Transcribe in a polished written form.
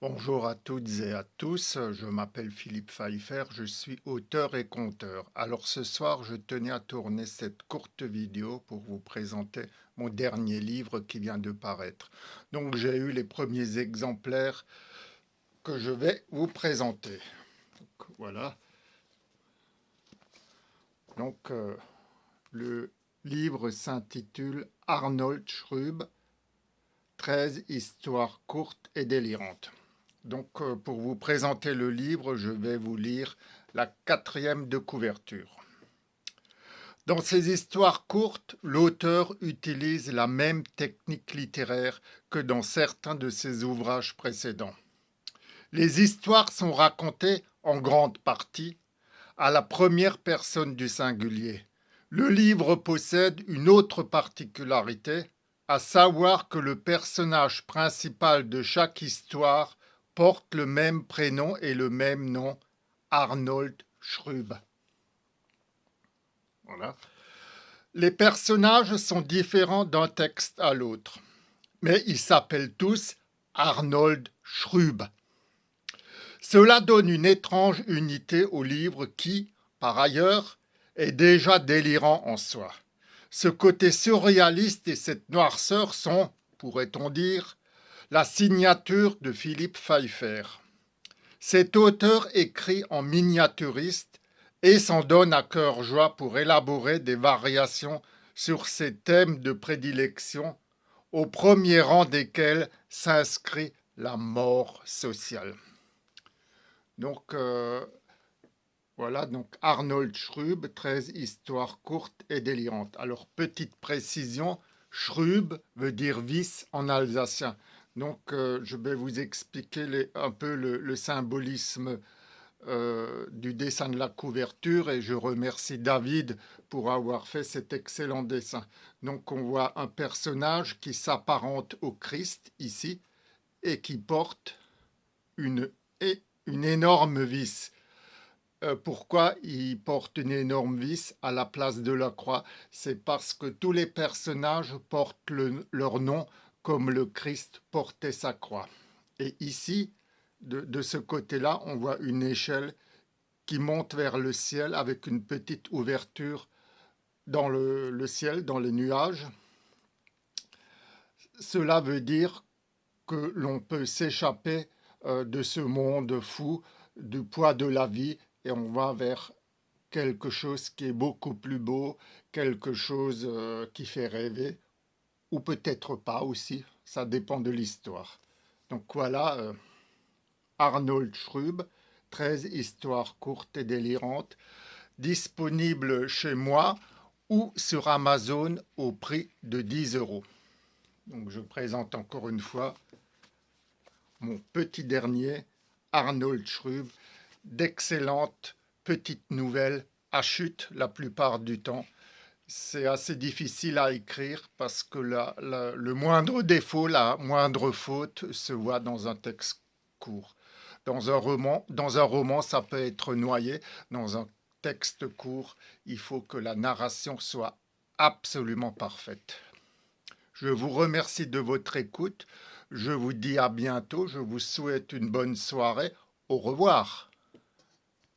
Bonjour à toutes et à tous, je m'appelle Philippe Pfeiffer, je suis auteur et conteur. Alors ce soir, je tenais à tourner cette courte vidéo pour vous présenter mon dernier livre qui vient de paraître. Donc j'ai eu les premiers exemplaires que je vais vous présenter. Donc, voilà. Donc le livre s'intitule Arnold Schrub, 13 histoires courtes et délirantes. Donc, pour vous présenter le livre, je vais vous lire la quatrième de couverture. Dans ces histoires courtes, l'auteur utilise la même technique littéraire que dans certains de ses ouvrages précédents. Les histoires sont racontées en grande partie à la première personne du singulier. Le livre possède une autre particularité, à savoir que le personnage principal de chaque histoire porte le même prénom et le même nom, Arnold Schrub. Voilà. Les personnages sont différents d'un texte à l'autre, mais ils s'appellent tous Arnold Schrub. Cela donne une étrange unité au livre qui, par ailleurs, est déjà délirant en soi. Ce côté surréaliste et cette noirceur sont, pourrait-on dire, la signature de Philippe Pfeiffer. Cet auteur écrit en miniaturiste et s'en donne à cœur joie pour élaborer des variations sur ses thèmes de prédilection, au premier rang desquels s'inscrit la mort sociale. Donc voilà, donc Arnold Schrub, 13 histoires courtes et délirantes. Alors, petite précision, Schrub veut dire vis en alsacien. Donc, je vais vous expliquer un peu le symbolisme du dessin de la couverture et je remercie David pour avoir fait cet excellent dessin. Donc, on voit un personnage qui s'apparente au Christ ici et qui porte une, une énorme vis. Pourquoi il porte une énorme vis à la place de la croix? C'est parce que tous les personnages portent leur nom comme le Christ portait sa croix. Et ici, de ce côté-là, on voit une échelle qui monte vers le ciel avec une petite ouverture dans le ciel, dans les nuages. Cela veut dire que l'on peut s'échapper de ce monde fou, du poids de la vie, et on va vers quelque chose qui est beaucoup plus beau, quelque chose qui fait rêver, ou peut-être pas aussi, ça dépend de l'histoire. Donc voilà, Arnold Schrub, 13 histoires courtes et délirantes, disponibles chez moi ou sur Amazon au prix de 10 euros. Donc je présente encore une fois mon petit dernier, Arnold Schrub, d'excellentes petites nouvelles à chute la plupart du temps. C'est assez difficile à écrire parce que le moindre défaut, la moindre faute se voit dans un texte court. Dans un roman, ça peut être noyé. Dans un texte court, il faut que la narration soit absolument parfaite. Je vous remercie de votre écoute. Je vous dis à bientôt. Je vous souhaite une bonne soirée. Au revoir.